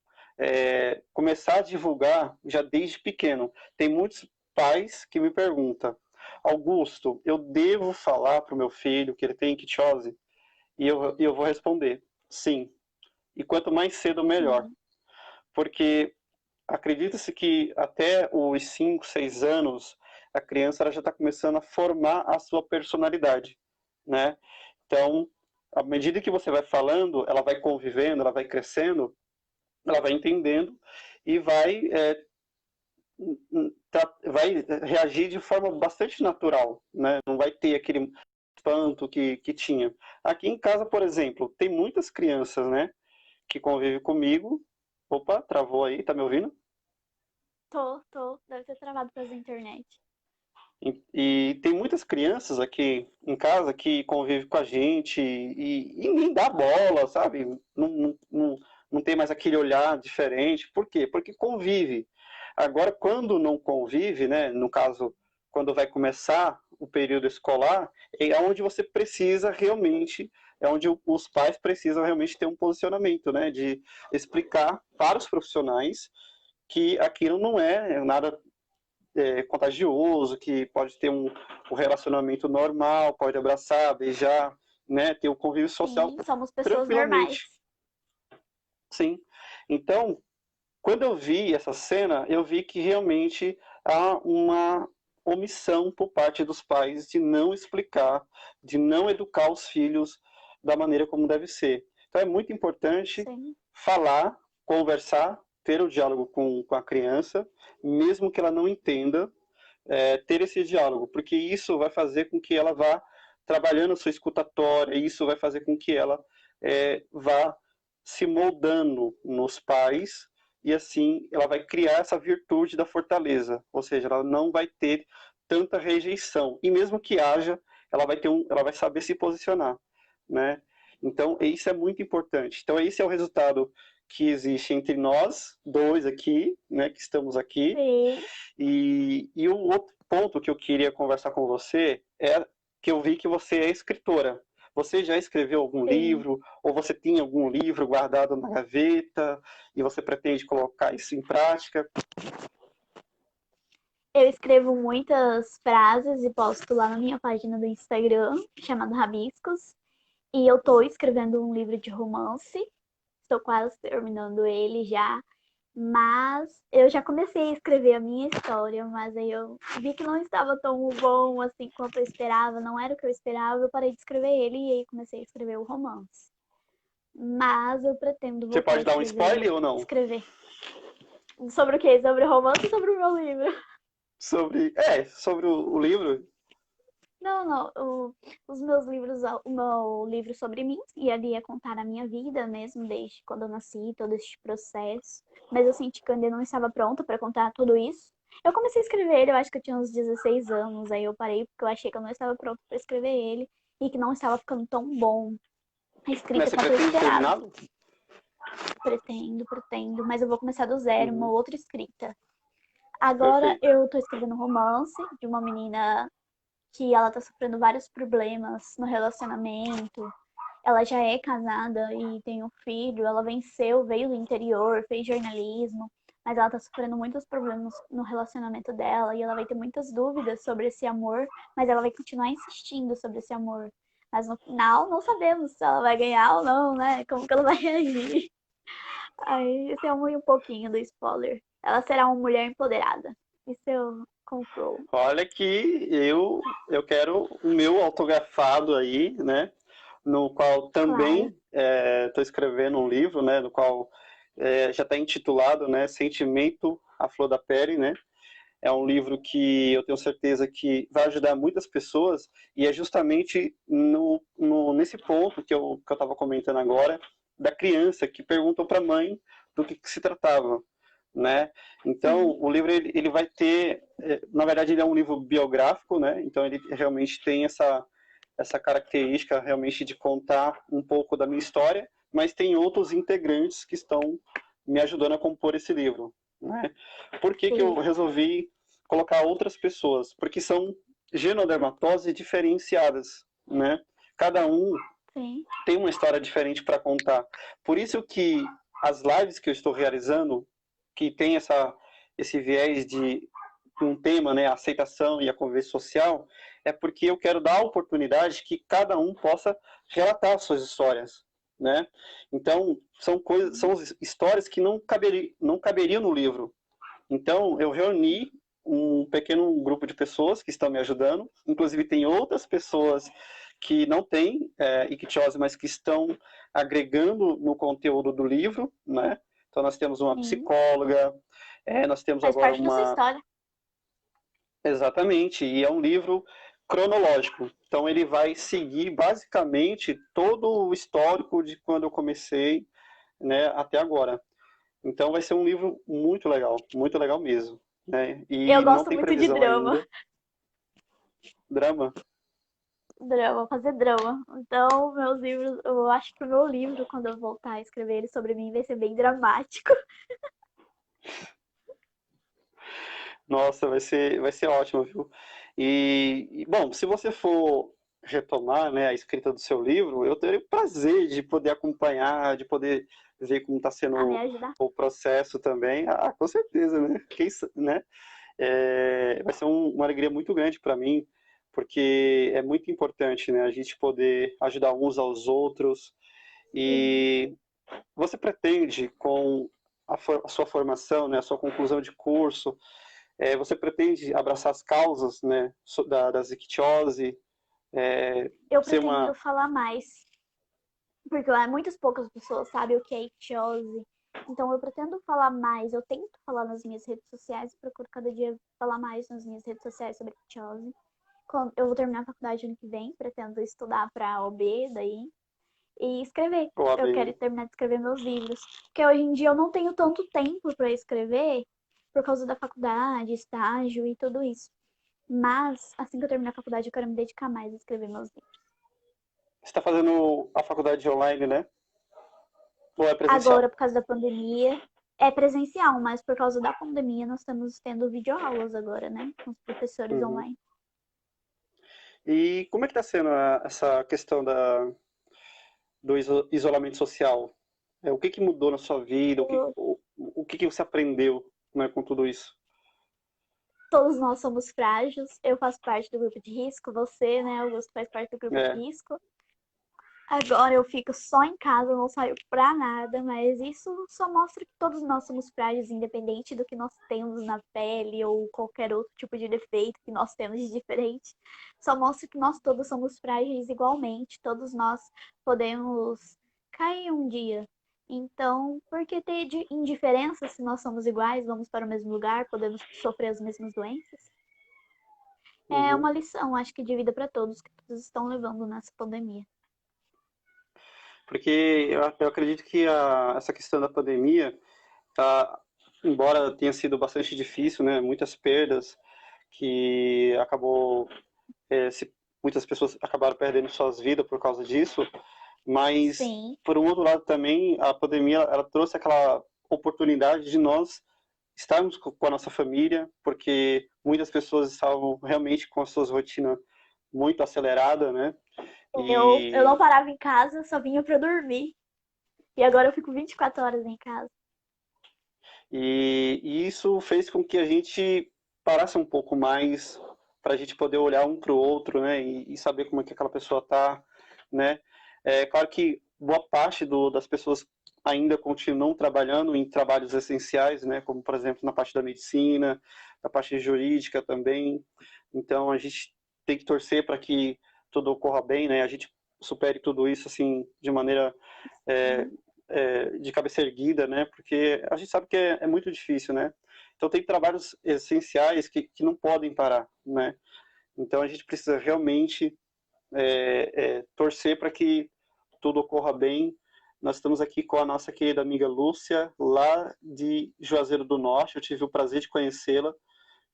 começar a divulgar já desde pequeno. Tem muitos pais que me perguntam, Augusto, eu devo falar para o meu filho que ele tem ictiose? E eu vou responder, sim. E quanto mais cedo, melhor. Sim, Porque acredita-se que até os 5, 6 anos, a criança ela já está começando a formar a sua personalidade, né? Então, à medida que você vai falando, ela vai convivendo, ela vai crescendo, ela vai entendendo e vai reagir de forma bastante natural, né? Não vai ter aquele espanto que tinha. Aqui em casa, por exemplo, tem muitas crianças, né, que convivem comigo. Opa, travou aí, tá me ouvindo? Tô. Deve ter travado por causa da internet. E tem muitas crianças aqui em casa que convivem com a gente e nem dá bola, sabe? Não tem mais aquele olhar diferente. Por quê? Porque convive. Agora, quando não convive, né? No caso, quando vai começar o período escolar, é onde você precisa realmente, é onde os pais precisam realmente ter um posicionamento, né? De explicar para os profissionais que aquilo não é nada contagioso, que pode ter um relacionamento normal, pode abraçar, beijar, né, ter o convívio social Sim, somos pessoas normais. tranquilamente. Sim. Então, quando eu vi essa cena, eu vi que realmente há uma omissão por parte dos pais de não explicar, de não educar os filhos da maneira como deve ser. Então é muito importante Sim. falar, conversar, ter o diálogo com a criança, mesmo que ela não entenda, ter esse diálogo, porque isso vai fazer com que ela vá trabalhando a sua escutatória, isso vai fazer com que ela vá se moldando nos pais, e assim ela vai criar essa virtude da fortaleza, ou seja, ela não vai ter tanta rejeição, e mesmo que haja, ela vai saber se posicionar, né? Então, isso é muito importante. Então, esse é o resultado que existe entre nós dois aqui, né, que estamos aqui. Sim. E o outro ponto que eu queria conversar com você é que eu vi que você é escritora. Você já escreveu algum Sim. livro? Ou você tem algum livro guardado na gaveta e você pretende colocar isso em prática? Eu escrevo muitas frases e posto lá na minha página do Instagram, chamada Rabiscos. E eu tô escrevendo um livro de romance. Estou quase terminando ele já. Mas eu já comecei a escrever a minha história, mas aí eu vi que não estava tão bom assim quanto eu esperava, não era o que eu esperava, eu parei de escrever ele e aí comecei a escrever o romance. Mas eu pretendo Você voltar a pode dar um escrever. spoiler ou não? Escrever. Sobre o quê? Sobre o romance ou sobre o meu livro? Sobre o livro. Não. Os meus livros, o meu livro sobre mim, e ali ia contar a minha vida mesmo, desde quando eu nasci, todo este processo. Mas eu senti que eu ainda não estava pronta para contar tudo isso. Eu comecei a escrever ele, eu acho que eu tinha uns 16 anos, aí eu parei porque eu achei que eu não estava pronta para escrever ele e que não estava ficando tão bom a escrita Mas você quanto eu pretende esperava. terminá-lo? Pretendo, mas eu vou começar do zero, uma outra escrita. Agora Perfeito. eu tô escrevendo um romance de uma menina que ela tá sofrendo vários problemas no relacionamento. Ela já é casada e tem um filho, ela venceu, veio do interior, fez jornalismo, mas ela tá sofrendo muitos problemas no relacionamento dela e ela vai ter muitas dúvidas sobre esse amor, mas ela vai continuar insistindo sobre esse amor. Mas no final não sabemos se ela vai ganhar ou não, né? Como que ela vai reagir. Aí esse é um pouquinho do spoiler. Ela será uma mulher empoderada. Isso eu concluo. Olha que eu quero o meu autografado aí, né? No qual Claro. também estou escrevendo um livro, né? No qual já está intitulado, né? Sentimento à Flor da Pele, né? É um livro que eu tenho certeza que vai ajudar muitas pessoas e é justamente nesse ponto que eu estava comentando agora, da criança que perguntou para a mãe do que se tratava, né? Então, Sim. o livro ele vai ter, na verdade, ele é um livro biográfico, né? Então, ele realmente tem essa característica realmente de contar um pouco da minha história, mas tem outros integrantes que estão me ajudando a compor esse livro, né? Por que eu Sim. resolvi colocar outras pessoas? Porque são genodermatoses diferenciadas, né? Cada um Sim. tem uma história diferente para contar. Por isso que as lives que eu estou realizando, que tem esse viés de um tema, né, a aceitação e a convivência social, é porque eu quero dar a oportunidade que cada um possa relatar suas histórias, né? Então, são histórias que não caberiam no livro. Então, eu reuni um pequeno grupo de pessoas que estão me ajudando, inclusive tem outras pessoas que não têm ictiose, mas que estão agregando no conteúdo do livro, né? Então nós temos uma Sim. psicóloga, nós temos Faz agora parte da sua história. Exatamente, e é um livro cronológico. Então ele vai seguir basicamente todo o histórico de quando eu comecei, né, até agora. Então vai ser um livro muito legal mesmo, né? Eu E não gosto tem muito de previsão drama. ainda. Drama? Drama, fazer drama. Então, meus livros, eu acho que o meu livro, quando eu voltar a escrever ele sobre mim, vai ser bem dramático. Nossa, vai ser ótimo, viu? Bom, se você for retomar, né, a escrita do seu livro, eu terei o prazer de poder acompanhar, de poder ver como está sendo A me ajudar. o processo também. Ah, com certeza, né? Né? Vai ser uma alegria muito grande para mim, porque é muito importante, né, a gente poder ajudar uns aos outros. E você pretende, com a sua formação, né, a sua conclusão de curso, você pretende abraçar as causas, né, das ictiose, Eu ser pretendo falar mais, porque muitas poucas pessoas sabem o que é ictiose. Então, eu pretendo falar mais. Eu tento falar nas minhas redes sociais, procuro cada dia falar mais nas minhas redes sociais sobre ictiose. Eu vou terminar a faculdade ano que vem, pretendo estudar para a OB daí e escrever. Eu quero terminar de escrever meus livros, porque hoje em dia eu não tenho tanto tempo para escrever por causa da faculdade, estágio e tudo isso. Mas assim que eu terminar a faculdade, eu quero me dedicar mais a escrever meus livros. Você está fazendo a faculdade online, né? Ou é presencial? Agora, por causa da pandemia, é presencial, mas por causa da pandemia nós estamos tendo videoaulas agora, né? Com os professores online. E como é que está sendo essa questão do isolamento social? O que mudou na sua vida? O que você aprendeu, né, com tudo isso? Todos nós somos frágeis. Eu faço parte do grupo de risco, você, né, Augusto, faz parte do grupo de risco. Agora eu fico só em casa, não saio pra nada, mas isso só mostra que todos nós somos frágeis, independente do que nós temos na pele ou qualquer outro tipo de defeito que nós temos de diferente. Só mostra que nós todos somos frágeis igualmente, todos nós podemos cair um dia. Então, por que ter indiferença se nós somos iguais, vamos para o mesmo lugar, podemos sofrer as mesmas doenças? É uma lição, acho que de vida para todos que todos estão levando nessa pandemia. Porque eu acredito que essa questão da pandemia, embora tenha sido bastante difícil, né, muitas perdas, que acabou, muitas pessoas acabaram perdendo suas vidas por causa disso, mas, Sim. por um outro lado também, a pandemia ela trouxe aquela oportunidade de nós estarmos com a nossa família, porque muitas pessoas estavam realmente com as suas rotinas muito aceleradas, né? Eu não parava em casa, só vinha pra dormir. E agora eu fico 24 horas em casa. E isso fez com que a gente parasse um pouco mais para a gente poder olhar um para o outro, né? E saber como é que aquela pessoa tá, né? É claro que boa parte das pessoas ainda continuam trabalhando em trabalhos essenciais, né? Como, por exemplo, na parte da medicina, na parte jurídica também. Então, a gente tem que torcer para que tudo ocorra bem, né? A gente supere tudo isso, assim, de maneira de cabeça erguida, né? Porque a gente sabe que é muito difícil, né? Então, tem trabalhos essenciais que não podem parar, né? Então, a gente precisa realmente torcer para que tudo ocorra bem. Nós estamos aqui com a nossa querida amiga Lúcia, lá de Juazeiro do Norte. Eu tive o prazer de conhecê-la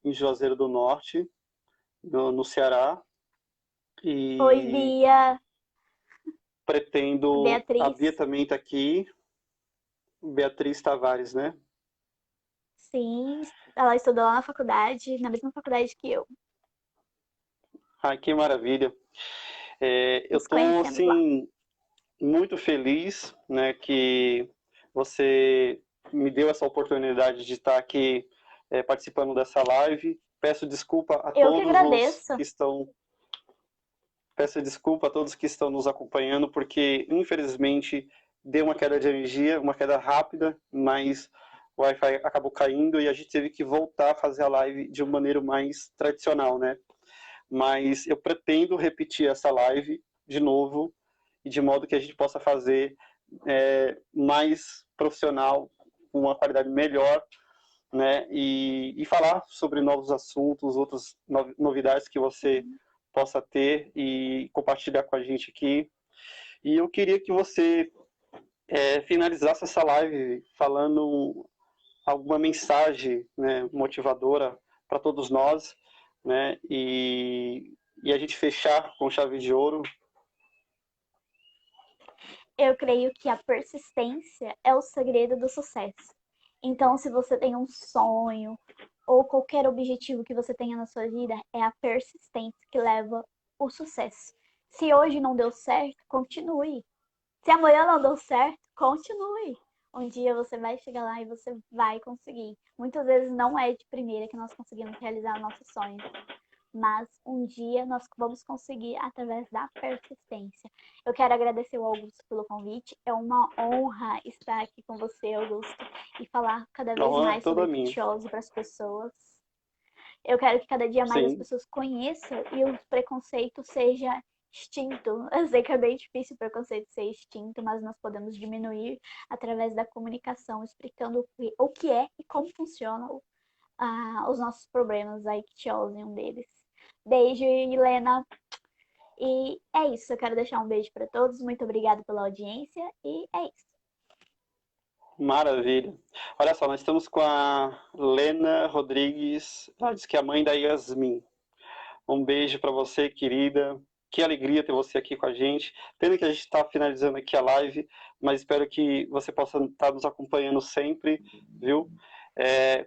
em Juazeiro do Norte, no Ceará. E Oi, Bia. pretendo... Beatriz. A Bia também está aqui. Beatriz Tavares, né? Sim, ela estudou lá na faculdade, na mesma faculdade que eu. Ai, que maravilha. Eu Nos estou, conhecemos lá. assim, muito feliz, né, que você me deu essa oportunidade de estar aqui participando dessa live. Peço desculpa a Eu que todos agradeço. Peço desculpa a todos que estão nos acompanhando, porque infelizmente deu uma queda de energia, uma queda rápida, mas o Wi-Fi acabou caindo e a gente teve que voltar a fazer a live de uma maneira mais tradicional, né? Mas eu pretendo repetir essa live de novo, e de modo que a gente possa fazer mais profissional, com uma qualidade melhor, né? E falar sobre novos assuntos, outras novidades que você possa ter e compartilhar com a gente aqui. E eu queria que você finalizasse essa live falando alguma mensagem, né, motivadora para todos nós, né? E a gente fechar com chave de ouro. Eu creio que a persistência é o segredo do sucesso. Então, se você tem um sonho ou qualquer objetivo que você tenha na sua vida, é a persistência que leva o sucesso. Se hoje não deu certo, continue. Se amanhã não deu certo, continue. Um dia você vai chegar lá e você vai conseguir. Muitas vezes não é de primeira que nós conseguimos realizar o nosso sonho, mas um dia nós vamos conseguir através da persistência. Eu quero agradecer ao Augusto pelo convite. É uma honra estar aqui com você, Augusto, e falar cada vez mais sobre Kittiose para as pessoas. Eu quero que cada dia mais as pessoas conheçam e o preconceito seja extinto. Eu sei que é bem difícil o preconceito ser extinto, mas nós podemos diminuir através da comunicação, explicando o que é e como funcionam os nossos problemas. A Kittiose é um deles. Beijo, Helena. E é isso. Eu quero deixar um beijo para todos. Muito obrigada pela audiência. E é isso. Maravilha. Olha só, nós estamos com a Lena Rodrigues, ela diz que é a mãe da Yasmin. Um beijo para você, querida. Que alegria ter você aqui com a gente. Pena que a gente está finalizando aqui a live, mas espero que você possa estar nos acompanhando sempre, viu?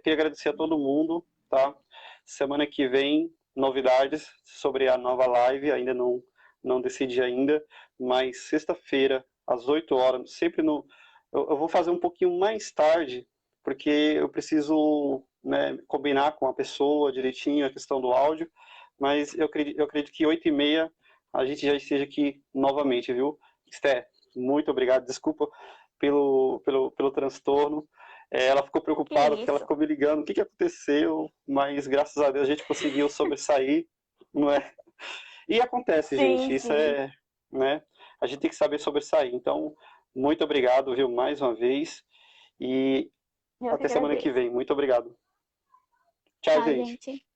Queria agradecer a todo mundo, tá? Semana que vem, novidades sobre a nova live, ainda não decidi ainda, mas sexta-feira, às 8 horas, sempre no... Eu vou fazer um pouquinho mais tarde, porque eu preciso, né, combinar com a pessoa direitinho a questão do áudio, mas eu acredito que 8h30 a gente já esteja aqui novamente, viu? Esté, muito obrigado, desculpa pelo transtorno. Ela ficou preocupada porque ela ficou me ligando, o que aconteceu, mas graças a Deus a gente conseguiu sobressair, não é? E acontece, gente, isso é, né? A gente tem que saber sobressair. Então, muito obrigado, viu, mais uma vez, e até semana que vem. Muito obrigado. Tchau, gente.